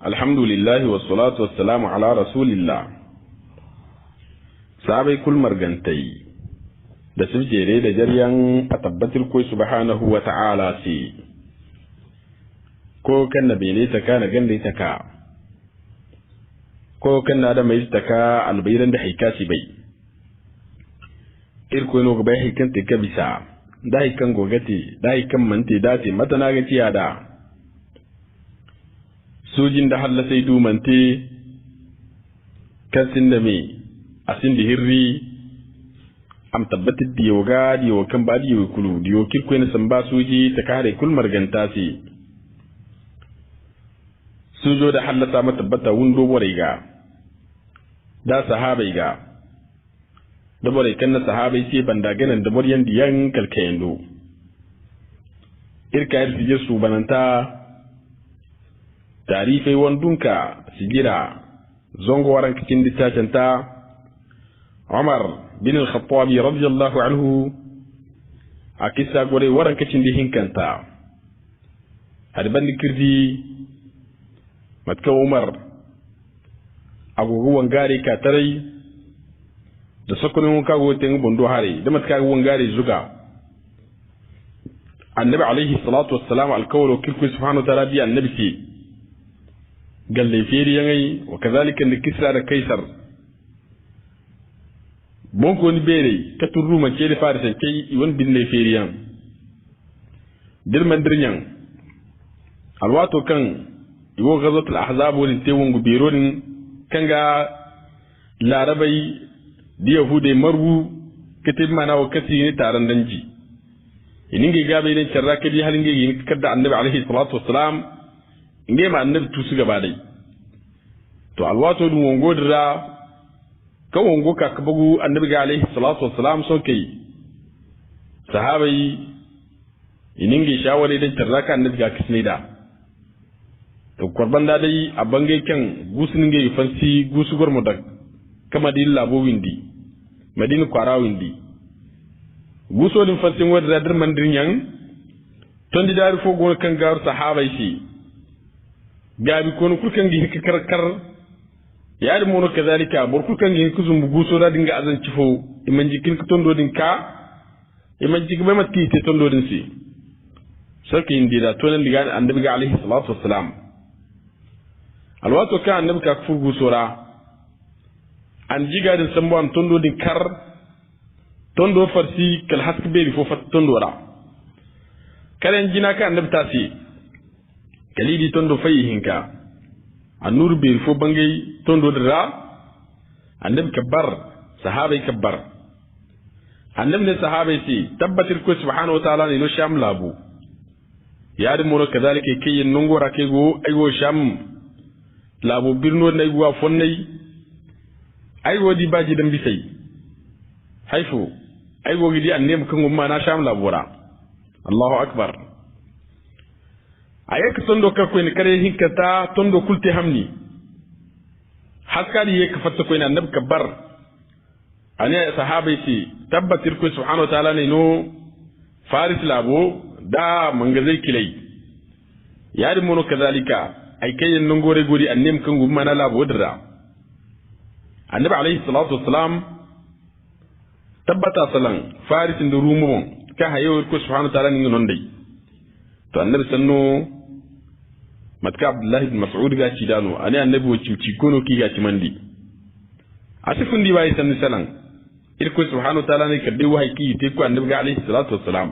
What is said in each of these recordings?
alhamdulillahi wassalatu wassalamu ala rasulillah. Sabai kul margantai da su jere da jaryan a tabbatar koi subhanahu wa ta'ala si ko kan na bene ta ka na ganda ta ka ko kan na da mai ta ka albayran da haika si bai irko no ga bai haikan ta ka bisa da haikan gogati da haikan mante da te mata na ga ciya da sojin da halla sai dumante kasin da me asin da hirri am tabbatar da yoga da yokan ba da yokulu da yokir ko ne san ba soji ta kare kul marganta si sojo da halla ta mata tabbata wundo bore ga da sahabai ga da bore kan na sahabai sai banda ganan da boryan diyan kalkayendo irka yarfi su bananta tarifai wandunka sigira zongo waran cikin littafin ta Umar bin al-Khattab radiyallahu anhu a kissa gore waran kacin da hinkanta hadban kirdi matka Umar agogo wangare ka tarai da sakunin ka goten bondo hare da matka wangare zuga annabi alaihi salatu wassalam alkawlo kirku subhanahu wa ta'ala bi annabi fi galle feri yangai wa kazalika li kisra da kaisar bonko ni bere ka turuma ce da farisa kai iwan bin le feri yan dirman dirnyan alwato kan iwo gazatul ahzab wani tewon guberonin kanga larabai da yahude marwu kitib mana wa kasi ne taran danji ininge gabe ne charra kadi halinge yin kadda annabi alaihi salatu wassalam inge ma annabi tusu gaba dai to alwato dum wongo dira ka wongo ka kabugu annabi ga alaihi salatu wassalam so kai sahabai ininge shawari da tarraka annabi ga kisnida to korban da dai a bangai kan gusuninge fansi gusu gormo dag kama din labo windi madina kwara windi guso din fansin wadda dar mandirin yan ton di dari fo gon kan gar sahabai shi gabi kono kulkan gi hikka karkar yaari mono kazalika bor kulkan gi kuzum guso da dinga azan cifo iman jikin ka tondo din ka iman jik be matki te tondo din si sarki indira tonan diga annabi ga alaihi salatu wassalam alwato ka annabi ka fu gusora an jiga din sambo am tondo din kar tondo farsi kal hask be fo fat tondo ra karen jina ka annabi tasi kalidi tondo fayi hinka annur bir fo bangay tondo dira annab kabbar sahabai kabbar annab ne sahabai ci tabbatir ko subhanahu wa ta'ala ne no sham labu yadi mono kadalika kay nongora kay go aygo sham labu birno nay go fonnay aygo di baji dam bisay hayfu aygo gidi annem kango ma na sham labura Allahu akbar ayek tondo ka ko ni kare hinkata tondo kulte hamni haskari yek fatta ko ni annab kabbar ani sahabai ci tabbatir ko subhanahu wa ta'ala ne no faris labo da mangazai kilai yari mono kazalika ay kayen no gore gori annem kan gumma na labo dira annabi alayhi salatu wassalam tabbata salan faris ndu rumo ka hayo ko subhanahu wa ta'ala ni non dai to annabi sanno matka abdullahi ibn mas'ud ga ci dano ani annabi wo ci kono ki ga ci mandi asifun di bai sanni salan irko subhanahu wa ta'ala ne kadde wa ki te ko annabi ga alayhi salatu wassalam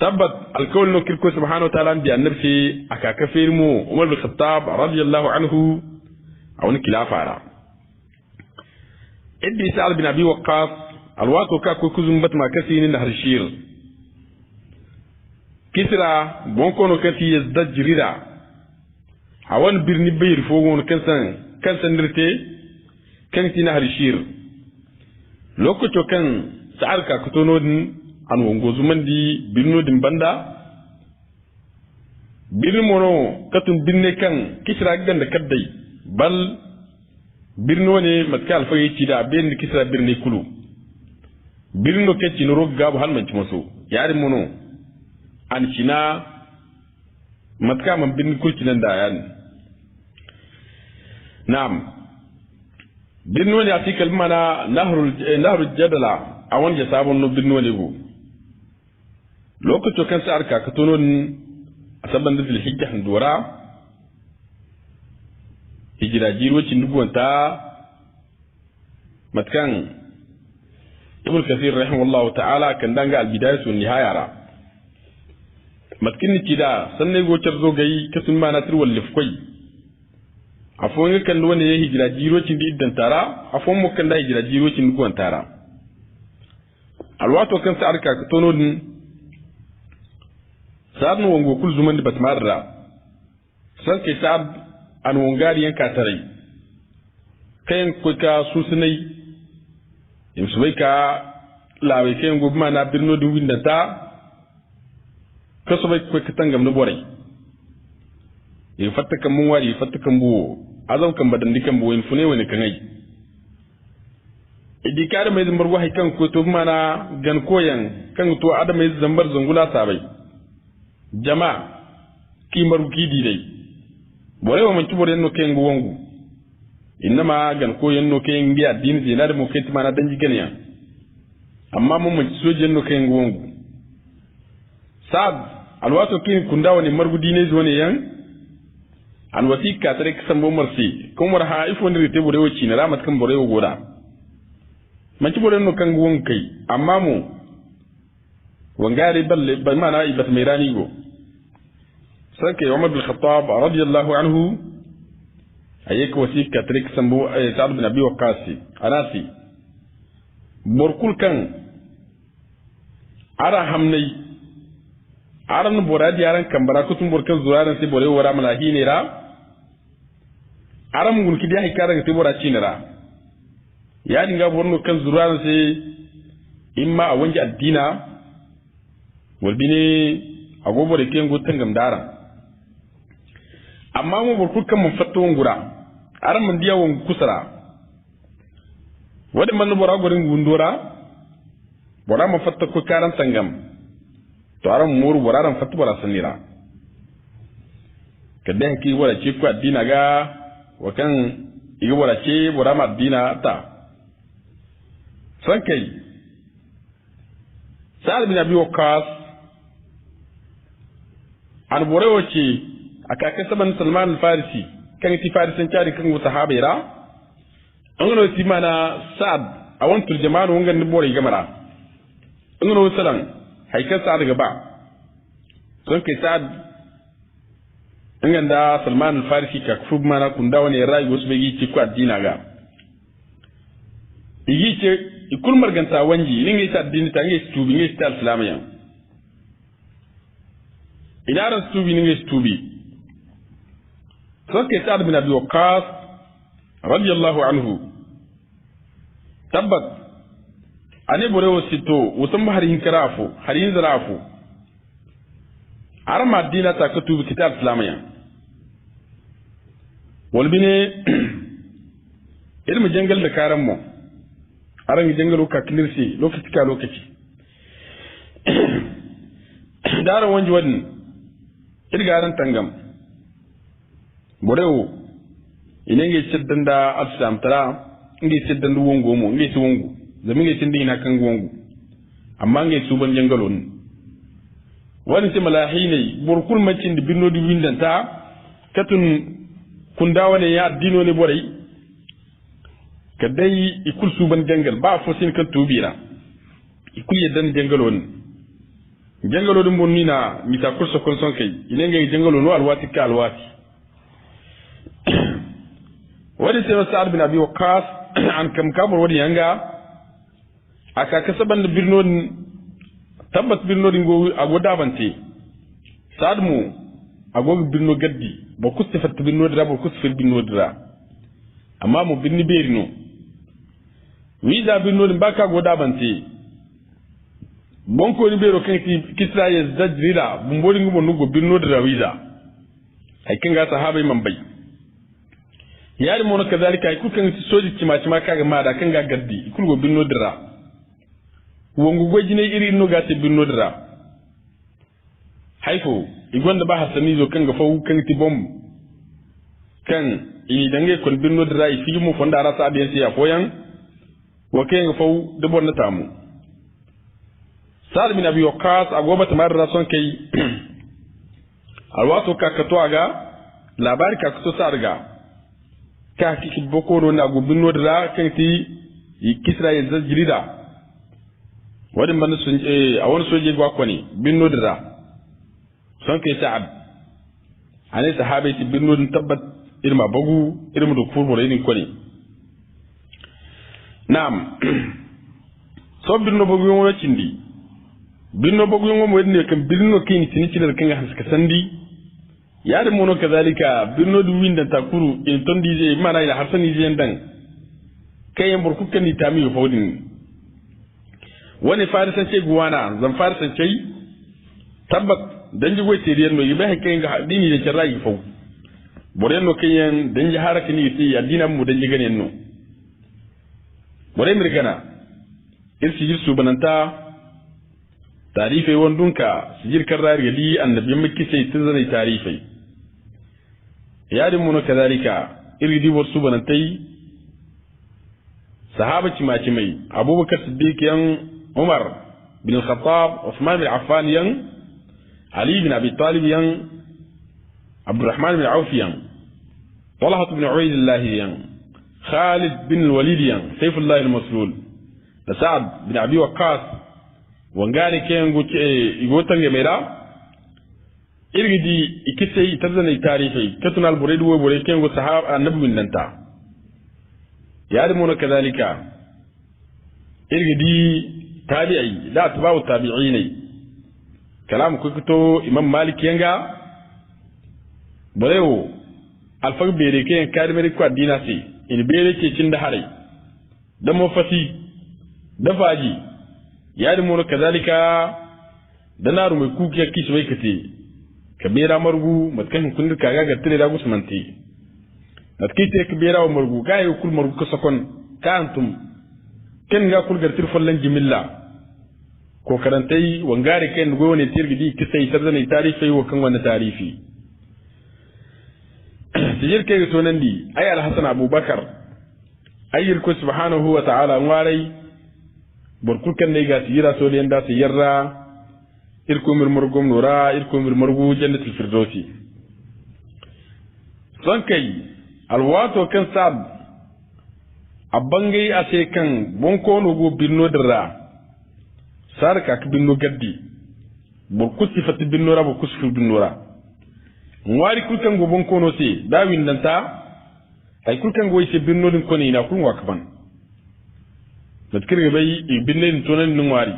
tabbat alkawl no kirko subhanahu wa ta'ala bi annabi ce aka kafir mu umar bin khattab radiyallahu anhu awon kilafara iddi sa'al bin abi waqqas alwato ka ko kuzum batma kasini da harshir kisra bonkono kati yazdajrida awan birni bayr fogon kansan nirte kan tina harshir lokato kan sa'ar ka kutono din an wongo zumandi birno din banda birni mono katun binne kan kisra ganda kaddai bal birno ne matkal fayi ci da ben kisra birni kulu birno kecci no rogga bu halman ci maso yari mono an cina matka man bin kulci nan da yan na'am birno ne ati kalmana nahrul jadala a wanda sabon no birno ne go lokacin kan sa arka ka tono a saban da hijja handura hijira jirocin dubuwanta matkan ibn kathir rahimahullahu ta'ala kan danga al-bidayah wa nihaya ra matkin ni da sanne go tarzo gai kasun ma na tirwal lifkoi afon kan wani ya hijira jirocin di iddan tara afon mu kan da hijira jirocin dubuwan tara alwato kan sa arka ka tono din sa'ad no wango kul zuman di batmarra san ke sa'ad an wongari yanka tarai kayan ko ka susunai imsu bai ka lawe kayan gobe ma na birno di winda ta kaso bai ko ka tangam no bore e fatta kan mun wari fatta kan bu azam kan badan dikan bu in fune wani kan ai idi kare mai zambar wahai kan ko to ma na gan koyan kan to adama yi zambar zangula sabai jama'a kimaru kidi dai bore wa manci bore no kengu wongu innama gan ko yenno kengu biya din zina da mo kenti mana danji ganiya amma mun manci soje no kengu wongu sad alwato kin kunda wani margudi ne zo ne yan alwati ka tare kisan bo marsi kuma ha ifo ne te bore wuci na ramat kan bore goda manci bore no kengu wongu kai amma mu wangare balle ba mana ibat mirani go سانك عمر بن الخطاب رضي الله عنه أيك وسيك كاتريك سمبو سعد بن أبي وقاص أناسي بركول كان أرى همني أرى نبورادي أرى كمبرا كتم بركان زوارن سي بوري ورا ملاهي نيرا أرى مغن كديا هكارن سي بورا تشينرا يعني نغا بورنو كان زوارن سي إما أونجا الدينا والبيني أغوبو ركين غوتن غمدارا amma mu burku kan mun fatto ngura aran mun diya won kusara wadi man bora gorin gundura bora ma fatta ko karan tangam to aran mur bora ran fatto bora sanira kadan ki wala ci ko addina ga wakan igi wala ci bora ma addina ta sankai Sa'ad bin Abi Waqqas an bore wace aka kasaban Salman al-Farisi kan ti farisan cari kan sahaba ira an gano ti mana Sa'ad a wantul jama'an wangan ni bore gamara an gano salan haikar Sa'ad gaba son kai Sa'ad an ganda Salman al-Farisi ka kufu mana kun da wani rayu wasu bai ci ku addina ga igi ce ikul marganta wanji ninga ita addini ta ngai stubi ngai sta islamiyya idaran stubi ninga stubi so ke Sa'ad bin Abi Waqqas radiyallahu anhu tabbat ane bore wasito wutan bahar hinkarafu harin zarafu arma addina ta ka tubi kitab islamiyya walbine ilmu jangal da karan mu aran jangalo ka klirsi lokaci ka lokaci dara wanji wadin irgaran tangam borewo inenge siddan da asam tara ngi siddan du wongo mo ngi su wongo zami ngi sindi na kan wongo amma ngi su ban jangalo ni wani ce malahine burkul macin di binno di windanta katun kundawane ya addino ne borai kadai ikul suban jangal ba fo sin kan tubira ikul yedan jangal won jangalo dum bon nina mita kurso kon son kay ine ngay jangalo no alwati ka alwati wadi sai Sa'ad bin Abi Waqqas an kam kamar wadi yanga aka kasaban birno tabbat birno dingo agoda bante Sa'ad mu agogo birno gaddi ba kustifat birno dira ba kusfil birno dira amma mu birni berino wiza birno din baka goda bante bonko ni bero kan kisra ya zajrira bumbori ngumo nugo birno dira wiza ai kinga sahabai man bai yari mono kazalika ai kukan soji cima kaga ma da kanga gaddi ikul go birno dira wongu gojine iri no gate birno dira haifo igonda ba hasani zo kanga fa kan ti bom kan ini dange kon binno dira fi mu fonda rasa biyan siya koyan wa kayan fau dubon na tamu Sa'ad bin Abi Waqqas agoba tamar rason kai alwato ka kato aga labari ka kato sa riga ka kiki boko no na gubin no da kan ti kisra ya zajirida wadin man sun a wani soje gwa kwani bin no da son kai Sa'ad ane sahabai ti bin no tabbat irma bagu irma da furbo ne kwani na'am so bin no bagu yo cindi binno bogu ngo mo wedne kam binno kin tini cilar kan haska sandi yare mono kazalika binno du winda takuru in tondi je mana ila harsani je ndan kayen burku kan ni tami fodin wani farisan ce guwana zan farisan ce tabbak danji goy teriyan no yibe kayen ga dini da cirra yi fo bore no kayen danji haraka ni ti addina mu danji ganen no bore mirgana irsi jirsu bananta tarifai wandunka sijir karrar gadi annabi makki sai tazani tarifai yadin mun kadalika iridi wasu banantai sahabaci maci mai abubakar siddiq yan umar bin al-khattab usman bin affan yan ali bin abi talib yan abdurrahman bin auf yan talha bin ubaydillah yan khalid bin al-walid yan sayfullah al-maslul da sa'ad bin abi waqqas wangani ken guce igotan ya mera irgidi ikise tazana tarihi katunal buredu wo bure ken go sahaba annabi min danta yadi mono kadalika irgidi tabi'i da tabawu tabi'ini kalam ko to imam malik yanga burewo alfaq bere ken kadimeri ko dina si in bere ke cin da hare da mafasi da faji yadi mono kazalika danaru mai kukiya kishi bai kate kabera margu matkan kundir kaga ga tire da gusmanti matkite kabera wa margu kai kul margu ka sakon ka antum ken ga kul gartir fallan jimilla ko karantai wangare ken go ne tirgidi kisai tarzani tarifi wa kan wannan tarifi tijir ke so nan di ay al-hasan abubakar ayyir ko subhanahu wa ta'ala warai borkul kan ne ga tira so den da siyarra irko mirmurgum nura irko mirmurgu jannatul firdausi son kai alwato kan sab abangai ase kan bonko no go binno dira sarka ka binno gaddi borkul sifati binno ra borkul sifati binno ra ngwari kul kan go bonko no se dawin danta ay kul kan go ise binno din koni na kun wakban natkir bai ibinne tonan nungwari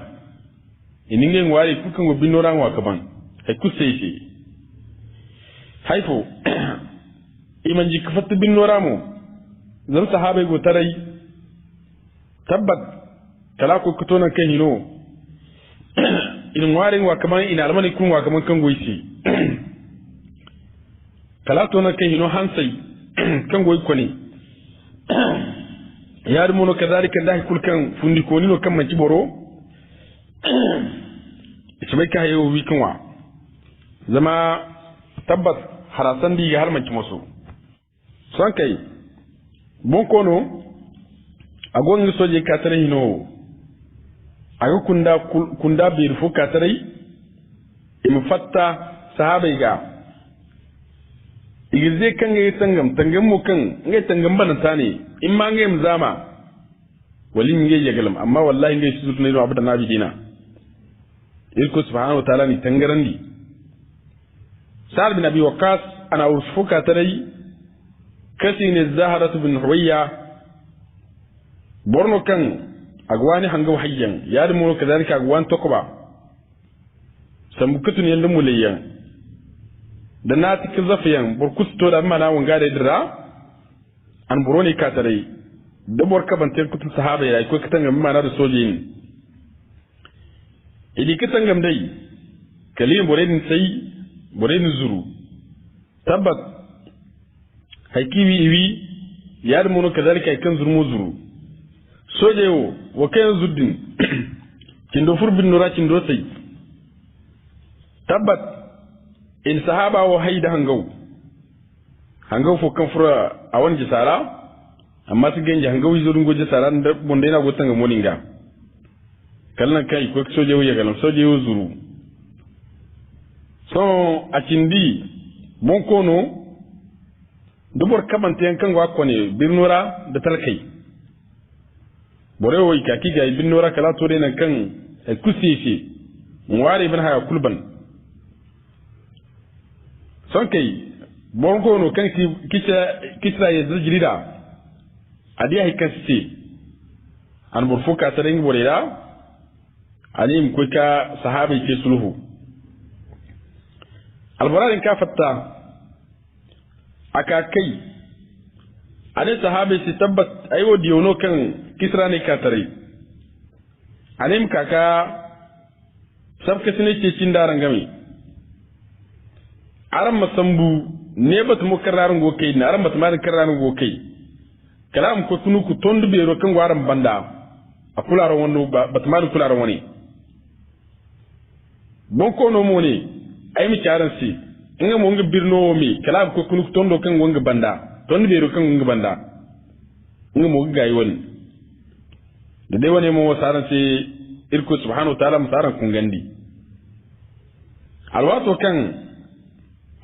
ininge ngwari kukan go binora ngwa kaban hay kusese haifo imanji kafat binora mo zan sahabai go tarai tabbat kala ko kutona kan hino in ngwari ngwa kaban ina almani kun ngwa kaban kan go isi kala tona kan hino hansai kan go ikoni yar mono kadalika ndahi kulkan fundi ko nino kam manci boro isbai ka yayo wikinwa zama tabbas harasan di har manci musu son kai bon kono agon ni soje ka tare hino ayo kunda bir fu ka tare im fatta sahabai ga igirze kan ga tangam mu kan ngai tangam bananta ne in ma ngai mzama wali ngai yagalam amma wallahi ngai su tunai abu da nabi dina ilko subhanahu wa ta'ala ni tangarandi Sa'ad bin Abi Waqqas ana usfuka tarai kasi ne Zaharatu bin Huwayya borno kan agwani hanga hayyan yadi mu kadalika agwan tokoba sambukatun yanda mulayyan da na cikin zafiyan burkusto da mana wanga da dira an buroni ka tare da bor ka bantar kutun sahaba yayi ko kitan gam mana da soje ne idi kitan gam dai kalin boredin sai boredin zuru tabbat hakiwi iwi yar mono kadalika kan zurmu zuru soje wo wa kan zuddin kindo furbin nura kindo sai tabbat in sahaba wa haida hangau hanga fo kan fura awan jisara amma su genje hanga wi zurun goje sara da bonde na gotan ga moninga kallan kai ko soje wuya galan soje wu zuru so a cindi bon kono dubor kamante yankan wa kone birnora da talkai borewo ikaki ga birnora kala to dai kan kusisi ngware bin haya kulban son kai bon kono kan kisa ya zirjirida adiya hikasi an burfuka tarin boreda ani mkuka sahabi ke sulhu alborarin ka fatta aka kai ani sahabi si tabbat ayo diono kan kisra ne ka tare ani mkaka sabka sine ce cin daran game aran masambu ne batu mukarrarin go kai na aran batu ma karrarin go kai kalam ko tunu ku tondu be ro kan waran banda akularan wonu batu ma kularan woni bon ko no moni ay mi charan si nga mo nga birno mi kalam ko tunu ku tondo kan wonga banda tondu be ro kan wonga banda nga mo ga yi woni da dai woni mo saran si irko subhanahu wa ta'ala musaran kun gandi alwato kan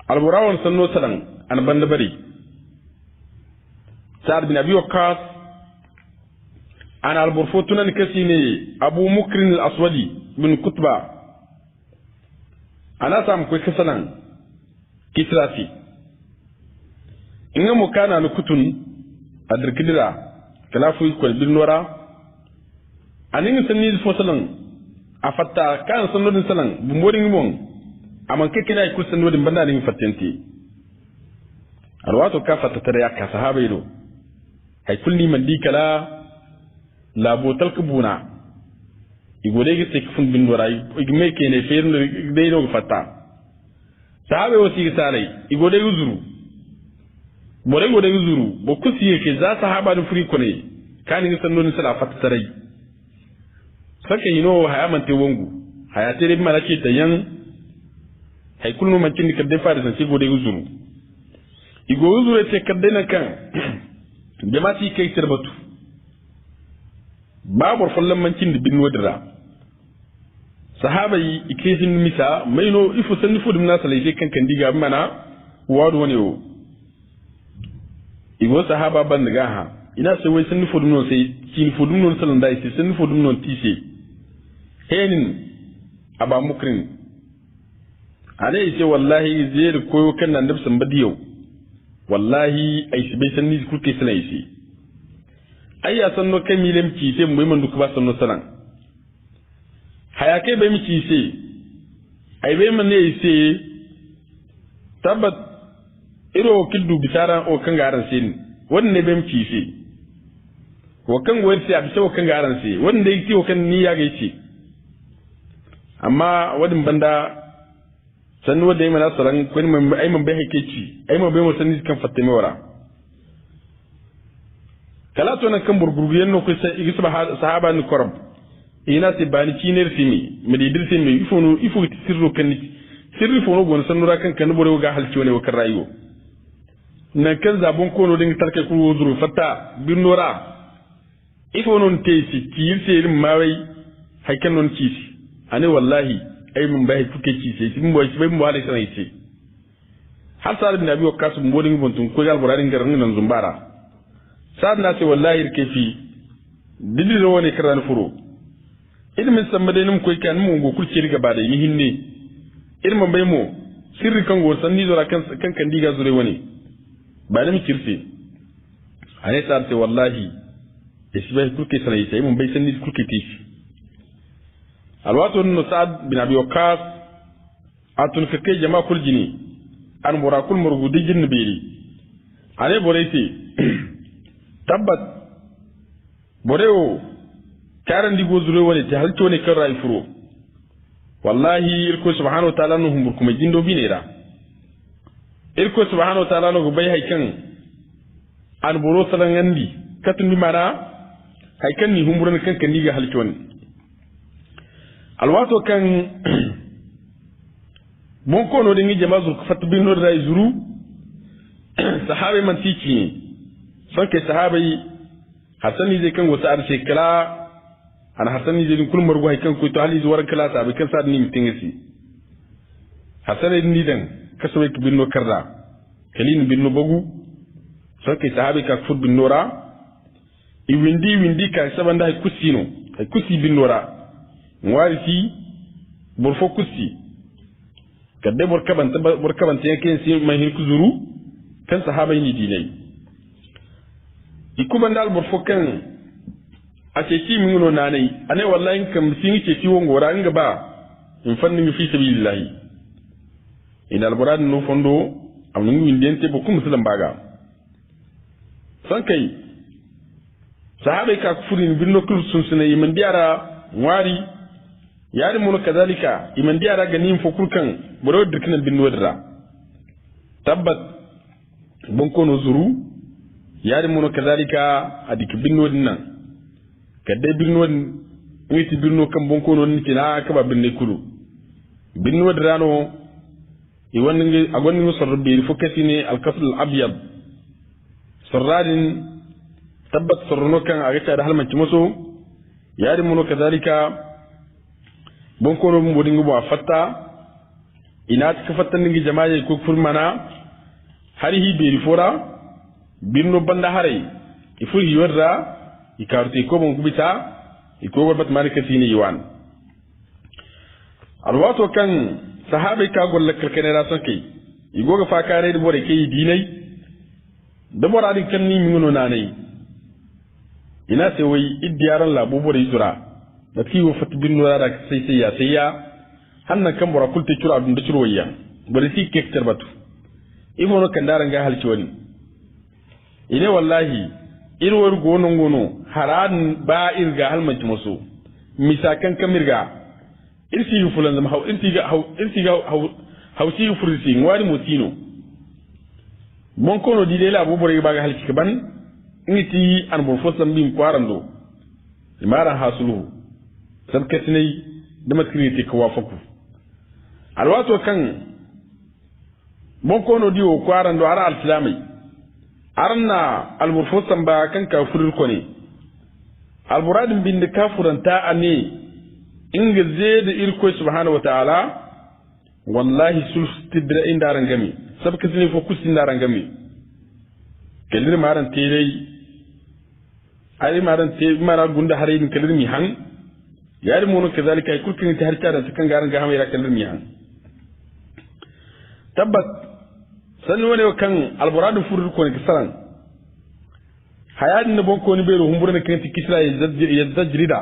alburawon sanno salan an banda bari sa'ad bin abi waqqas an alburfutunan kasini abu mukrin al-aswadi bin kutba ana sam ko kasalan kisrafi inga mukana no kutun adirkidira kalafu ko bin nora anin sanni fo salan afatta kan sanno din salan bu modin mon aman ke kina ku sanno din banda ni fatenti alwato ka fatta tare ya ka sahaba ido hay kulli man dikala la botal kubuna igode gi tek fun bin doray igme kene feerno de no fatta sahaba wasi salai igode uzuru bore gode uzuru bo kusiye ke za sahaba du furi kone kan ni sanno ni sala fatta tare sake yino hayamante wongu hayate de mala ce tayan hay kullu man cindi kadde faade san sigo de uzuru igo uzuru te kadde na kan jamati kay serbatu babur fallan man cindi bin wadira sahaba yi ikesin misa maino ifu sanni fu dum na salai sai kan diga mana wadu wani o igo sahaba ban daga ha ina sai wai sanni fu dum non sai kin fu dum non salan dai sai sanni fu dum non tise henin aba mukrin alai ce wallahi zai koyo kan nan nafsan badiyau wallahi ai bai san ni kuke sana yi ai ya san no kai milem ci sai mu man duka ba san no sanan haya kai bai mi ci sai ai bai man ne sai tabat iro kiddu bisara o kan garan sai wannan ne bai mi ci sai wa kan goyar sai abisa wa kan garan sai wannan da yake wa kan ni ya gaice amma wadin banda sannu wadda yi mana tsaron kwani ai man bai hake ci ai man bai mu sanni kan fatta mai wara kala to nan kan burgurgu yanno ko sai igi sahaba ni korab ina se bani ciner simi medi dir simi ifo sirro kan sirri fono gon sannu ra kan bore ga halci woni wakar rayuwa nan kan zabon kono din tarke ku wuzuru fatta bin nora ifo non tesi ci sirri mawai haikan non ci ane wallahi ai mun bai kuke ci sai mun bai mu wale sai ce har sa bin abi wakas mun bodin buntun ko gal burarin garin nan zumbara sa'ad na ce wallahi kefi didi da wani karan furo ilmin samade nim koy kan mu go kurce riga ba da yi hinne ilmin bai mu sirri kan go sanni zura kan diga zure wani ba da mi kirse ane sa ce wallahi isbai kuke sanai sai mun bai sanni kuke tishi alwato no sa'ad bin abi waqqas atun kake jama'a kul jini an murakul murgudi jinn biri ane borete tabbat boreo karan digo zure woni ta halto ne kan rai furo wallahi irko subhanahu wa ta'ala no humbur kuma jindo binera irko subhanahu wa ta'ala no bai haikan an boro salan andi katun bi mana haikan ni humburan kan kan diga halto ne alwato kan bon kono de ngi jama zu fat bi no ray zuru sahabai man tiki ne son kai sahabai hasani zai kan wasu arshe kala an hasani zai kul margo hay kan ko to hali zuwar kala sahabai kan sa ni mitin gasi hasani ni dan kaso ki binno karda kalin binno bagu son kai sahabai ka fud binnora i windi ka sabanda hay kusino hay kusi binnora ngwari fi burfo kusi kadde burkaban ta yake sai mai hirku zuru kan sahabai ni dinai ikuban dal burfo kan a ce ki mun no nanai ane wallahi kam sin ce ci wongo ra nga ba in fanni mi fi sabilillah ina alburad no fondo am ngi windente bo kum muslim baga san kai sahabai ka furin binno kul sun sunai man diara wari yari mun kadalika iman diara ganin fokurkan boro dirkina binno dira tabbat bon kono zuru yari mun kadalika adik binno dinnan kadde binno ngiti binno kam bon kono ni tina ka ba binne kulu binno dira no i wonni agonni no sorbe fokasine al qasl al abyad sarradin tabbat sorno kan agata da halmanci muso yari mun kadalika bon kono mo dingo bo fatta ina ka fatta ningi jama'a ko furmana hari hi beri fora binno banda hare ifuri yorda ikarti ko mon kubita iko warbat malika tini yiwan alwato kan sahabe ka golla kalkane ra sanki igoga fa kare da bore kai dinai da bora din kan ni mingono nanai ina sai wai iddiyaran labo bore zura da kiwo fatbin nura da sai ya hannan kan bora kulte cura abin da ciro wayya bari si kek tarbatu imono kan daran ga halci wani ine wallahi irwar gono haran ba irga halmanci maso misakan kamirga irsi fulan zama hau irsi ga hausi fursi ngwari motino bon kono di dela bo bore ba ga halci kaban ngiti an bon fosam bin kwarando imara hasulu sabkatinai da matkiriti kawafaku alwato kan bon kono diwo kwaran do ara al-islamai arna al-murfusan ba kan kafirir ko ne al-muradin bin kafuranta ane inga zeda irko subhanahu wa ta'ala wallahi sulstibra inda rangami sabkatinai fo kusin da rangami kalir maran telai ai maran te mara gunda harin kalir mi han yari mono kazalika ay kulkin ta harta da kan garan ga hamira kallin miyan tabbat san wone kan alburadu furur ko ne kisaran hayadin ne bonko ni bero humbur ne kan tikisra ya zajrida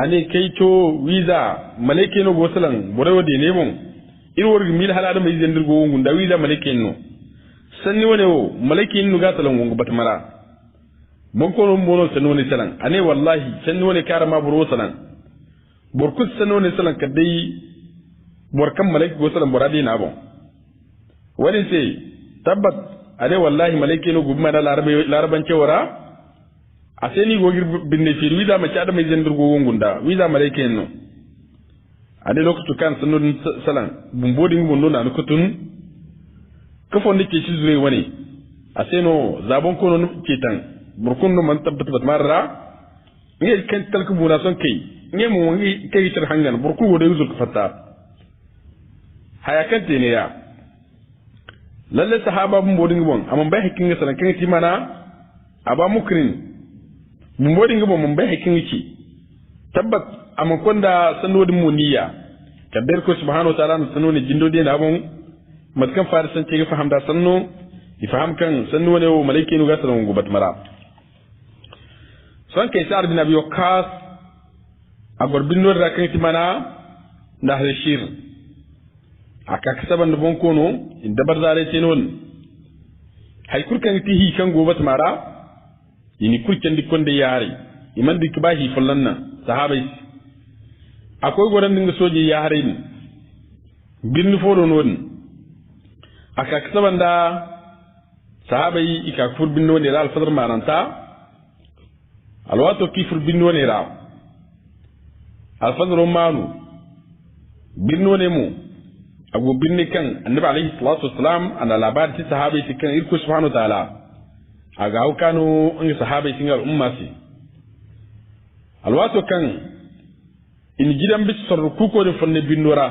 ane kaito visa malaike no gosalan borewo de ne mon irwor mil halada mai zendir go ngun da visa malaike no sanni wone o malaike no gatalan ngun batmara bon kono mono sanone salan ane wallahi sanone karama buru salan burkus sanone salan kadai burkan malaik go salan buradi na bon wani sai tabbat ane wallahi malaike no gubma da laraban cewara aseni go gir binne fi wiza ma cada mai zendur go ngunda wiza malaike no ane lokatu kan sanone salan bumbodi ngondo na kutun kafo ndike ci zure wani aseno zabon kono ketan burkun no man tabbat bat marra ngi kan talku buna son kai ngi mo ngi kai tar hangan burku wo de yuzul fatta haya kan tene ya lalle sahaba bun bodin bon amma bai hakin ga sanan kan ti mana aba mukrin bun bodin bon mun bai hakin ci tabbat amma konda sanodin muniya kabir ko subhanahu wa ta'ala sanoni jindo de na bon matkan farisan ce ga fahamda sanno ifaham kan sanno ne o malaike no ga sanan gubat mara son kai sa'ad bin abi waqas a gorbin no da kan timana da hashir aka kasaban da bonko no inda barzare ce non hay kurkan ti hi kan gobat mara yini kurkan dikon da yare iman dik bahi fullan nan sahabai akwai goran dinga soje yare ni bin foro non aka kasaban da sahabai ika fur bin no ne al fadr maranta alwato kifur binno ne ra alfadro manu binno ne mu ago binne kan annabi alayhi salatu wassalam ana labar ti sahabai ti kan irko subhanahu ta'ala aga hawkano an sahabai tin al umma si alwato kan in gidan bis sarruku ko da fanne binnura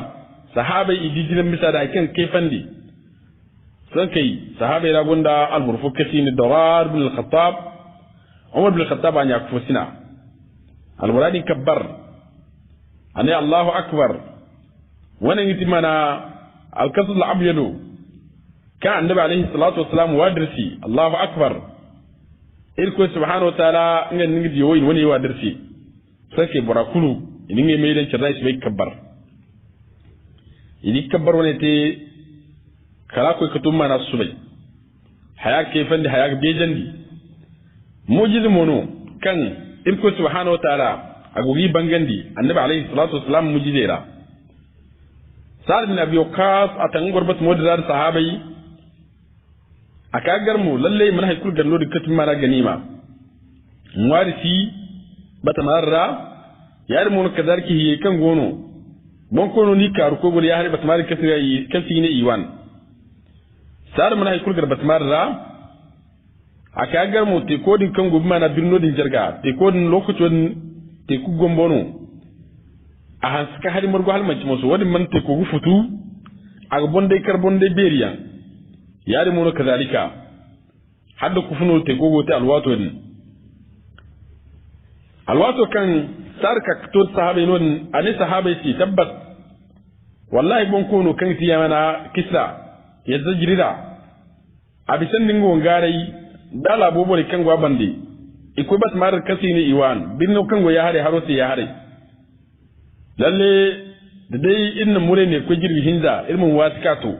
sahabai idi gidan bisa da kan kefandi san kai sahabai da gunda al-murfukati ni darar bin al-khattab umar bin al-khattab an yakfusina al-muradi kabbar ani Allahu akbar wannan yiti mana al-kasl al-abyadu ka annabi alayhi salatu wassalam wadirsi Allahu akbar irko subhanahu wa ta'ala ngan ngi yoyi wani wadirsi sai burakulu ininge mai dan cirrai sai kabbar idi kabbar wani te kala ko kutum mana subai haya ke fandi haya bejandi mujiz mono kan irko subhanahu wa ta'ala agugi bangandi annabi alayhi salatu wassalam mujizera sa'ad bin abi waqas atan gurbat modar sahabai akagar mu lalle mun haikul ganno da katin mara ganima warisi bata marra yar mun kadarki hi kan gono bon kono ni karu ko gol ya hari bata mari kasira yi kasi ne iwan sa'ad mun haikul gar bata marra akagar mu te kodin kan gobi mana birno din jarga te kodin lokacin te ku gombono a hanska hari margo halmanci musu wadin man te ko futu aga bonde karbonde beriya yari mono kazalika hadda kufuno te gogo te alwato din alwato kan sarka to sahabe non ani sahabe ci tabbat wallahi bon kono kan ti yana kisa ya zajirida abisan dingo ngarai dala bobo kan gwa bandi iko bat mar kasi ni iwan binno kan go ya hare haro ya hare lalle da dai inna mure ne ko girbi hinza ilmun wasikato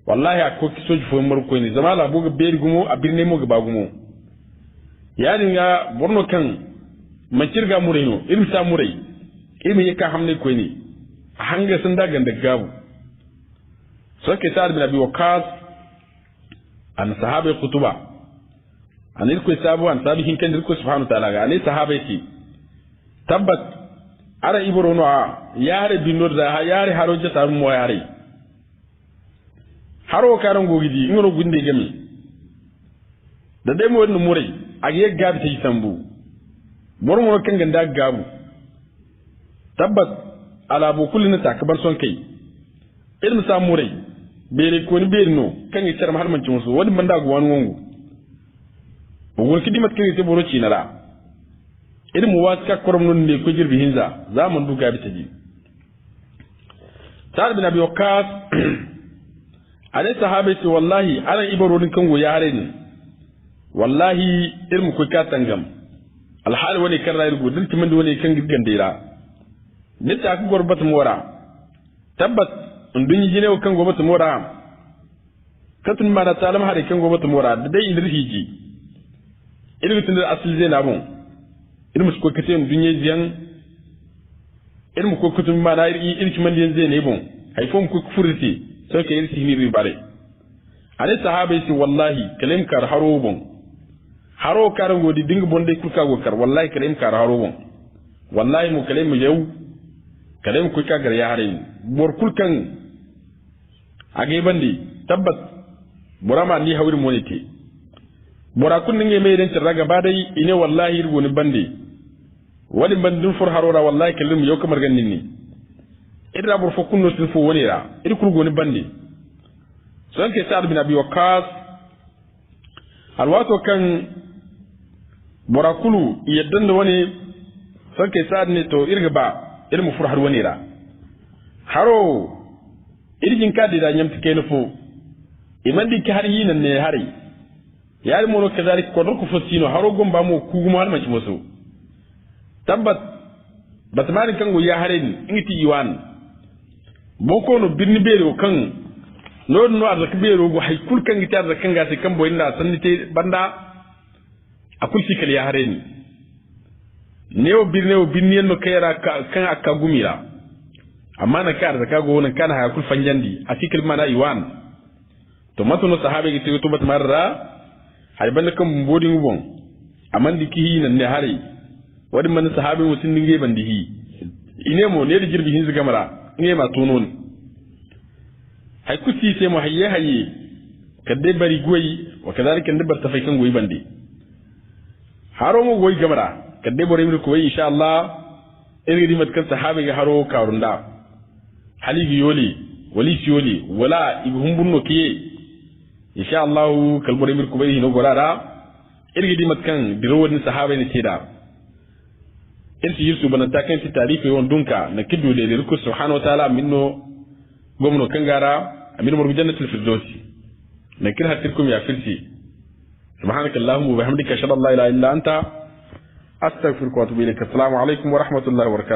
wallahi ko kisoji fo mar ko ni zama la boga beri gumo a birne mo gaba gumo yani nga borno kan makirga mure no ilmi sa mure ilmi yaka hamne ko ni hanga sun daga da gabu so ke sa'ad bin abi waqas an sahabe kutuba an ilko sabu an sabi hin kan ilko subhanahu ta'ala ga ne sahabe ki tabbat ara ibrono yare binor da yare haro jata mo yare haro karan gogidi ngoro gunde gami da dai mo wonno murai age gabi tayi sambu mormo kan ganda gabu tabbat ala bo kullina takabar son kai ilmu sa murai bere ko ni bere no kan yi tarma halman cin so wani banda go wani wongo ogol kidi mat kan te boro ci nara ilmu waska korom non ne ko jirbi hinza zaman du gabi taji Sa'ad bin Abi Waqqas alai sahabai ce wallahi ana ibarorin kango ya hare ni wallahi ilmu ko ka tangam alhal wani kan rayar gudun timin da wani kan gigan dira nita ku gorbat mora tabbat undun yi ne kan gobat mora katun ma da talam hare kan gobat mora da dai indir hiji ilmu tun da asli zai na bon ilmu ko kace undun yi ziyan ilmu ko katun ma da ilki man zai ne bon haifon ku furti sai ka yirsi ni ribare ale sahabe si wallahi kalim kar harobon haro kar godi dinga bonde kurka go kar wallahi kalim kar harobon wallahi mu kalim yau kalim ku ka gar ya hare bor kulkan age bandi tabbat burama ni hawir monite bora kun nge me den raga badai ine wallahi irgo ni bandi wani bandin fur harora wallahi kalim yau kamar ganin ni idra bor fo kunno tin fo wonira id kurgo ni bandi son ke Sa'ad bin Abi Waqqas alwato kan borakulu yaddan da wani son ke Sa'ad ne to irga ba ilmu fur har wonira haro irgin kadi da nyam tike no fo imandi ki har yinan ne hari yar mo kazalik ko ko fosino haro gomba mo kugumo har maci moso tabbat batmani kan go ya harin ingiti iwan boko no birni bero kan no arzaka bero go hay kul kan gitar da kan gasi kan boyinda sannite banda akul sikal ya hareni neo birni no kayra kan akka gumira amma na ka arzaka go nan kana hay kul fanjandi asikal mana iwan to matono sahabe gite to bat marra hay banda kan bodin bon amandi ki nan ne hare wadi man sahabe mutun dinge bandihi ine mo ne da jirbi hin zigamara ne ma tono ne hay kuti sai mu hayye kadde bari goyi wa kadalika ndabar tafaikan goyi bande haro mu goyi gamara kadde bore mi ko insha Allah iri di matkan sahabe ga haro karunda haligi yoli wali siyoli wala ibhum bunno kiye insha Allah kalbore mi ko bai no gorara iri di matkan dirowani sahabe ne seda irsi yirsu bananta kan ti tarifi won dunka na kiddo de rirku subhanahu wa ta'ala minno gomno kangara amin mur jannatul firdausi na kir hatirkum ya firsi subhanakallahumma wa bihamdika ashhadu an la ilaha illa anta astaghfiruka wa atubu ilaik. Assalamu alaikum wa rahmatullahi wa barakatuh.